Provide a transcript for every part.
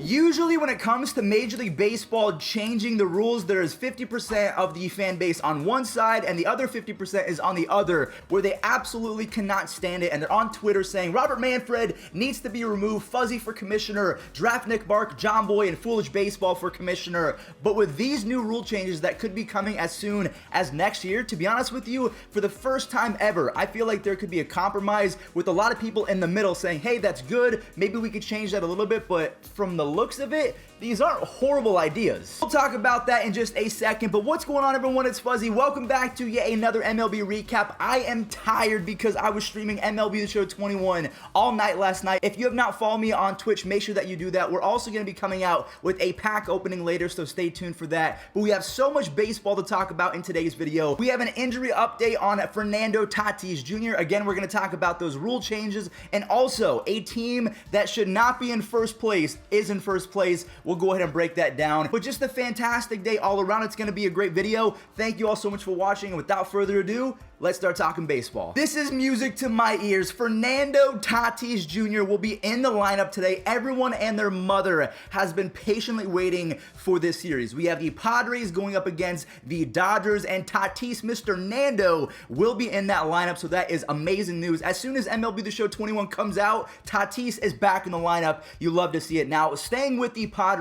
Usually when it comes to Major League Baseball changing the rules, there is 50% of the fan base on one side and the other 50% is on the other, where they absolutely cannot stand it, and they're on Twitter saying Robert Manfred needs to be removed, Fuzzy for commissioner, draft Nick Bark, John Boy, and Foolish Baseball for commissioner. But with these new rule changes that could be coming as soon as next year, to be honest with you, for the first time ever, I feel like there could be a compromise with a lot of people in the middle saying, hey, that's good, maybe we could change that a little bit, but from the looks of it, these aren't horrible ideas. We'll talk about that in just a second, but what's going on, everyone? It's Fuzzy. Welcome back to yet another MLB recap. I am tired because I was streaming MLB The Show 21 all night last night. If you have not followed me on Twitch, make sure that you do that. We're also going to be coming out with a pack opening later, so stay tuned for that. But we have so much baseball to talk about in today's video. We have an injury update on Fernando Tatis Jr. Again, we're going to talk about those rule changes, and also a team that should not be in first place is in first place. We'll go ahead and break that down. But just a fantastic day all around. It's going to be a great video. Thank you all so much for watching, and without further ado, let's start talking baseball. This is music to my ears. Fernando Tatis Jr. will be in the lineup today. Everyone and their mother has been patiently waiting for this series. We have the Padres going up against the Dodgers, and Tatis, Mr. Nando, will be in that lineup, so that is amazing news. As soon as MLB The Show 21 comes out, Tatis is back in the lineup. You love to see it. Now, staying with the Padres,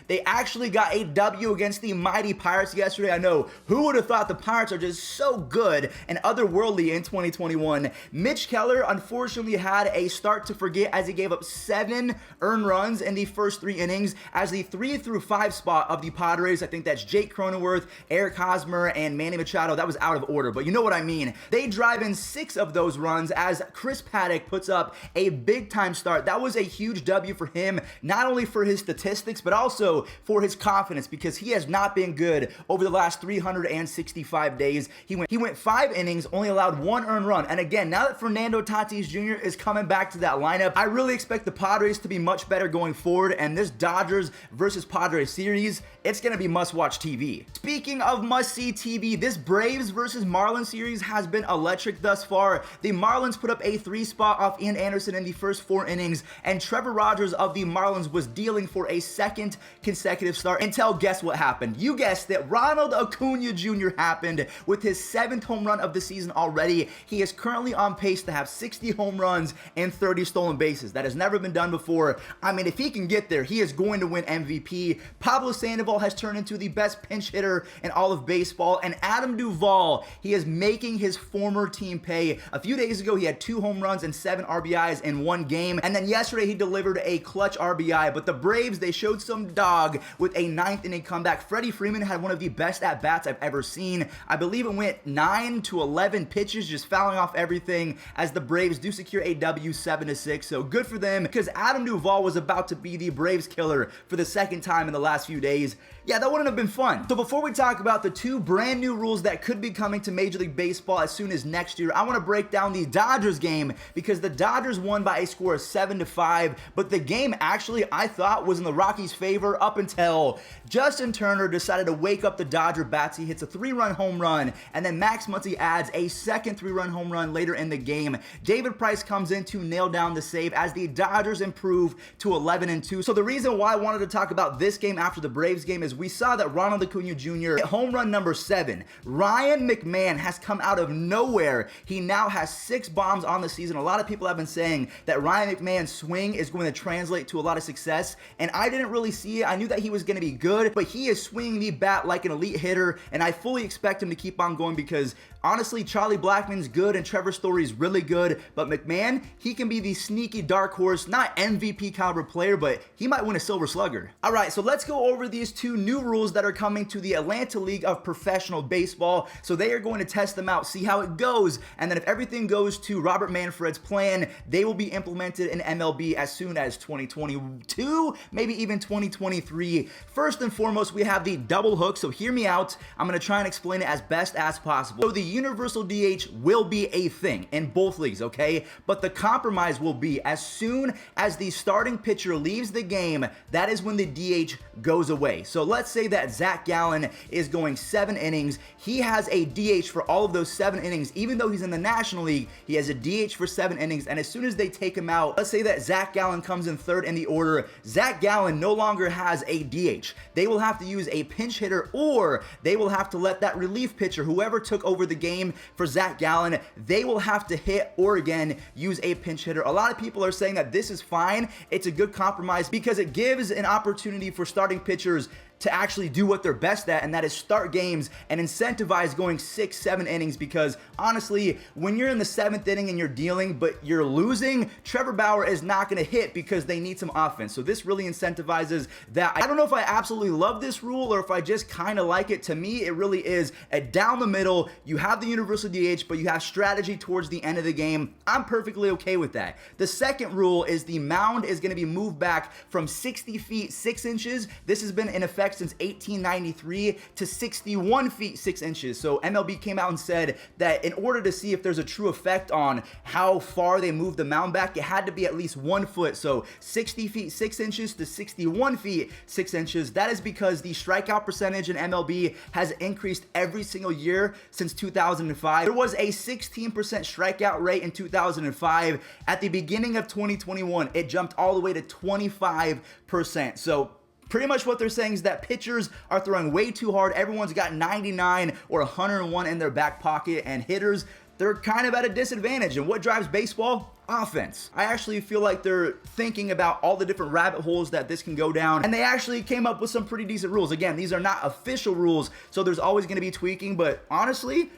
they actually got a W against the mighty Pirates yesterday. I know, who would have thought the Pirates are just so good and otherworldly in 2021. Mitch Keller unfortunately had a start to forget as he gave up 7 earned runs in the first 3 innings as the 3 through 5 spot of the Padres. I think that's Jake Cronenworth, Eric Hosmer, and Manny Machado. That was out of order, but you know what I mean. They drive in 6 of those runs as Chris Paddock puts up a big time start. That was a huge W for him, not only for his statistics, but also for his confidence, because he has not been good over the last 365 days. He went 5 innings, only allowed 1 earned run. And again, now that Fernando Tatis Jr. is coming back to that lineup, I really expect the Padres to be much better going forward, and this Dodgers versus Padres series, it's going to be must-watch TV. Speaking of must-see TV, this Braves versus Marlin series has been electric thus far. The Marlins put up a 3 spot off Ian Anderson in the first 4 innings, and Trevor Rogers of the Marlins was dealing for a 2nd consecutive start until guess what happened? You guessed it, Ronald Acuña Jr. happened with his 7th home run of the season already. He is currently on pace to have 60 home runs and 30 stolen bases. That has never been done before. I mean, if he can get there, he is going to win MVP. Pablo Sandoval has turned into the best pinch hitter in all of baseball, and Adam Duvall, he is making his former team pay. A few days ago, he had 2 home runs and 7 RBIs in 1 game, and then yesterday he delivered a clutch RBI. But the Braves, they showed some dog with a 9th inning comeback. Freddie Freeman had one of the best at-bats I've ever seen. I believe it went 9 to 11 pitches, just fouling off everything, as the Braves do secure a W 7-6. So good for them, because Adam Duvall was about to be the Braves killer for the 2nd time in the last few days. Yeah, that wouldn't have been fun. So before we talk about the 2 brand new rules that could be coming to Major League Baseball as soon as next year, I want to break down the Dodgers game, because the Dodgers won by a score of 7-5, but the game actually, I thought, was in the Rockies' favor up until Justin Turner decided to wake up the Dodger bats. He hits a 3-run home run, and then Max Muncy adds a 2nd 3-run home run later in the game. David Price comes in to nail down the save as the Dodgers improve to 11-2. So the reason why I wanted to talk about this game after the Braves game is we saw that Ronald Acuña Jr. hit home run number 7. Ryan McMahon has come out of nowhere. He now has 6 bombs on the season. A lot of people have been saying that Ryan McMahon's swing is going to translate to a lot of success, and I didn't really see it. I knew that he was going to be good, but he is swinging the bat like an elite hitter, and I fully expect him to keep on going, because honestly, Charlie Blackmon's good and Trevor Story's really good, but McMahon, he can be the sneaky dark horse, not MVP caliber player, but he might win a Silver Slugger. All right, so let's go over these 2 new rules that are coming to the Atlanta League of Professional Baseball. So they are going to test them out, see how it goes, and then if everything goes to Robert Manfred's plan, they will be implemented in MLB as soon as 2022, maybe even 2023. First and foremost, we have the double hook, so hear me out. I'm going to try and explain it as best as possible. So the universal DH will be a thing in both leagues, okay? But the compromise will be as soon as the starting pitcher leaves the game, that is when the DH goes away. So let's say that Zach Gallen is going 7 innings. He has a DH for all of those 7 innings. Even though he's in the National League, he has a DH for 7 innings. And as soon as they take him out, let's say that Zach Gallen comes in 3rd in the order, Zach Gallen no longer has a DH. They will have to use a pinch hitter, or they will have to let that relief pitcher, whoever took over the game for Zach Gallen, they will have to hit or again use a pinch hitter. A lot of people are saying that this is fine. It's a good compromise because it gives an opportunity for starting pitchers to actually do what they're best at, and that is start games and incentivize going 6-7 innings, because honestly, when you're in the 7th inning and you're dealing but you're losing, Trevor Bauer is not going to hit because they need some offense. So this really incentivizes that. I don't know if I absolutely love this rule or if I just kind of like it. To me, it really is a down the middle. You have the universal DH, but you have strategy towards the end of the game. I'm perfectly okay with that. The second rule is the mound is going to be moved back from 60 feet 6 inches. This has been in effect since 1893 to 61 feet 6 inches. So MLB came out and said that in order to see if there's a true effect on how far they moved the mound back, it had to be at least 1 foot. So 60 feet 6 inches to 61 feet 6 inches. That is because the strikeout percentage in MLB has increased every single year since 2005. There was a 16% strikeout rate in 2005. At the beginning of 2021, it jumped all the way to 25%. So pretty much what they're saying is that pitchers are throwing way too hard. Everyone's got 99 or 101 in their back pocket, and hitters, they're kind of at a disadvantage. And what drives baseball? Offense. I actually feel like they're thinking about all the different rabbit holes that this can go down, and they actually came up with some pretty decent rules. Again, these are not official rules, so there's always going to be tweaking, but honestly,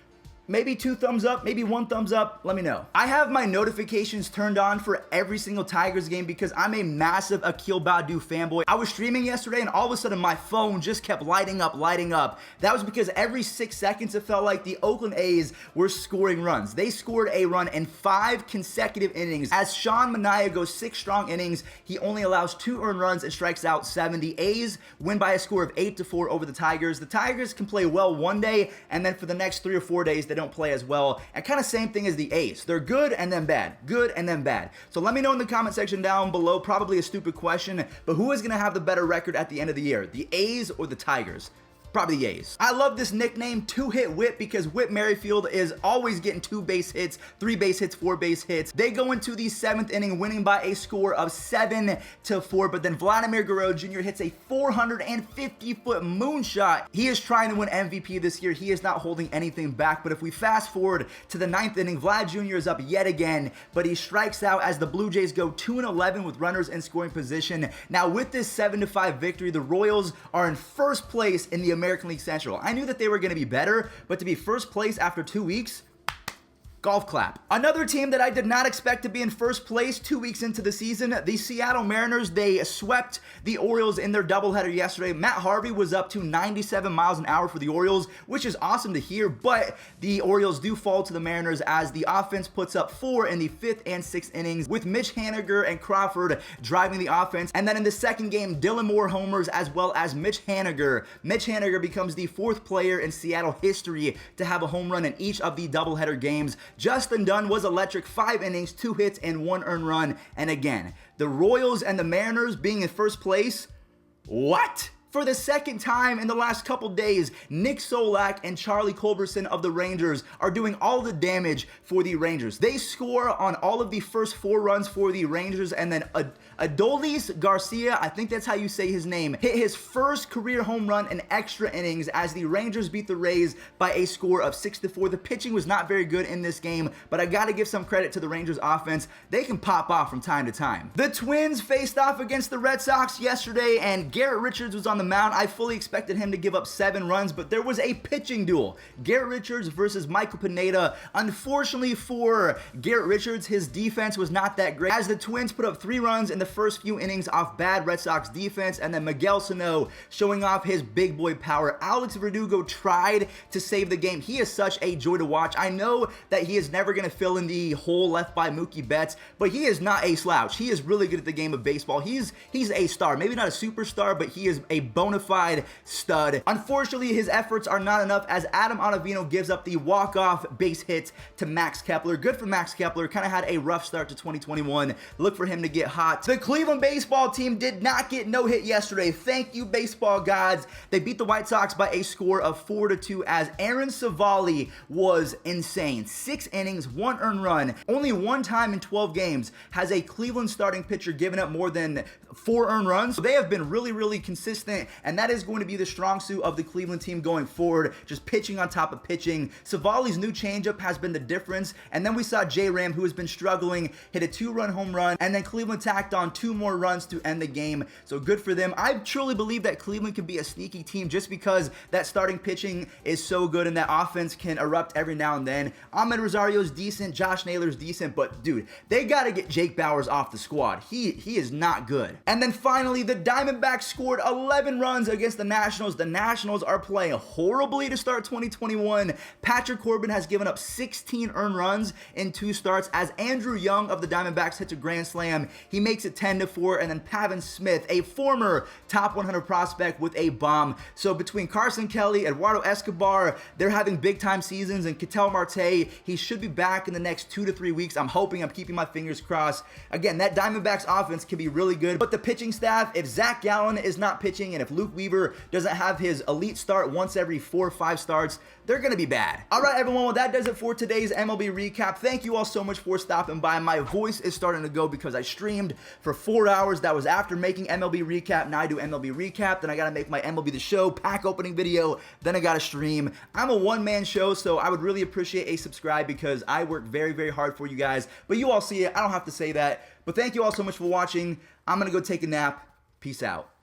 maybe 2 thumbs up, maybe 1 thumbs up, let me know. I have my notifications turned on for every single Tigers game because I'm a massive Akil Baddoo fanboy. I was streaming yesterday and all of a sudden my phone just kept lighting up. That was because every 6 seconds it felt like the Oakland A's were scoring runs. They scored a run in 5 consecutive innings. As Sean Manaea goes 6 strong innings, he only allows 2 earned runs and strikes out 7. The A's win by a score of 8-4 over the Tigers. The Tigers can play well one day, and then for the next 3 or 4 days, they don't play as well. And kind of same thing as the A's. They're good and then bad. Good and then bad. So let me know in the comment section down below, probably a stupid question, but who is going to have the better record at the end of the year? The A's or the Tigers? Probably the A's. I love this nickname, 2-Hit Whip, because Whip Merrifield is always getting 2 base hits, 3 base hits, 4 base hits. They go into the 7th inning winning by a score of 7-4, but then Vladimir Guerrero Jr. hits a 450-foot moonshot. He is trying to win MVP this year. He is not holding anything back, but if we fast forward to the 9th inning, Vlad Jr. is up yet again, but he strikes out as the Blue Jays go 2-11 with runners in scoring position. Now with this 7-5 victory, the Royals are in first place in the American League Central. I knew that they were going to be better, but to be first place after 2 weeks, golf clap. Another team that I did not expect to be in first place 2 weeks into the season, the Seattle Mariners. They swept the Orioles in their doubleheader yesterday. Matt Harvey was up to 97 miles an hour for the Orioles, which is awesome to hear, but the Orioles do fall to the Mariners as the offense puts up 4 in the 5th and 6th innings, with Mitch Haniger and Crawford driving the offense. And then in the second game, Dylan Moore homers as well as Mitch Haniger. Mitch Haniger becomes the 4th player in Seattle history to have a home run in each of the doubleheader games. Justin Dunn was electric, 5 innings, 2 hits, and 1 earned run. And again, the Royals and the Mariners being in first place, what? For the second time in the last couple days, Nick Solak and Charlie Culberson of the Rangers are doing all the damage for the Rangers. They score on all of the first 4 runs for the Rangers, and then Adolis Garcia, I think that's how you say his name, hit his first career home run in extra innings as the Rangers beat the Rays by a score of 6-4. The pitching was not very good in this game, but I gotta give some credit to the Rangers offense. They can pop off from time to time. The Twins faced off against the Red Sox yesterday, and Garrett Richards was on the mound. I fully expected him to give up 7 runs, but there was a pitching duel. Garrett Richards versus Michael Pineda. Unfortunately for Garrett Richards, his defense was not that great, as the Twins put up 3 runs in the first few innings off bad Red Sox defense, and then Miguel Sano showing off his big boy power. Alex Verdugo tried to save the game. He is such a joy to watch. I know that he is never going to fill in the hole left by Mookie Betts, but he is not a slouch. He is really good at the game of baseball. He's a star. Maybe not a superstar, but he is a bona fide stud. Unfortunately, his efforts are not enough as Adam Ottavino gives up the walk-off base hit to Max Kepler. Good for Max Kepler. Kind of had a rough start to 2021. Look for him to get hot. The Cleveland baseball team did not get no hit yesterday. Thank you, baseball gods. They beat the White Sox by a score of 4-2 as Aaron Savali was insane. 6 innings, 1 earned run. Only one time in 12 games has a Cleveland starting pitcher given up more than 4 earned runs. So they have been really, really consistent, and that is going to be the strong suit of the Cleveland team going forward. Just pitching on top of pitching. Savali's new changeup has been the difference, and then we saw J-Ram, who has been struggling, hit a 2-run home run, and then Cleveland tacked on 2 more runs to end the game. So good for them. I truly believe that Cleveland can be a sneaky team just because that starting pitching is so good and that offense can erupt every now and then. Ahmed Rosario's decent, Josh Naylor's decent, but dude, they got to get Jake Bauers off the squad. He is not good. And then finally, the Diamondbacks scored 11 runs against the Nationals. The Nationals are playing horribly to start 2021. Patrick Corbin has given up 16 earned runs in 2 starts as Andrew Young of the Diamondbacks hits a grand slam. He makes it 10-4, and then Pavin Smith, a former top 100 prospect, with a bomb. So between Carson Kelly, Eduardo Escobar, they're having big time seasons, and Ketel Marte, he should be back in the next 2 to 3 weeks. I'm keeping my fingers crossed. Again, that Diamondbacks offense can be really good, but the pitching staff, if Zach Gallen is not pitching and if Luke Weaver doesn't have his elite start once every 4 or 5 starts, they're going to be bad. All right, everyone, well, that does it for today's MLB recap. Thank you all so much for stopping by. My voice is starting to go because I streamed for 4 hours. That was after making MLB recap. Now I do MLB recap, then I got to make my MLB The Show pack opening video, then I got to stream. I'm a one-man show, so I would really appreciate a subscribe because I work very, very hard for you guys, but you all see it. I don't have to say that, but thank you all so much for watching. I'm going to go take a nap. Peace out.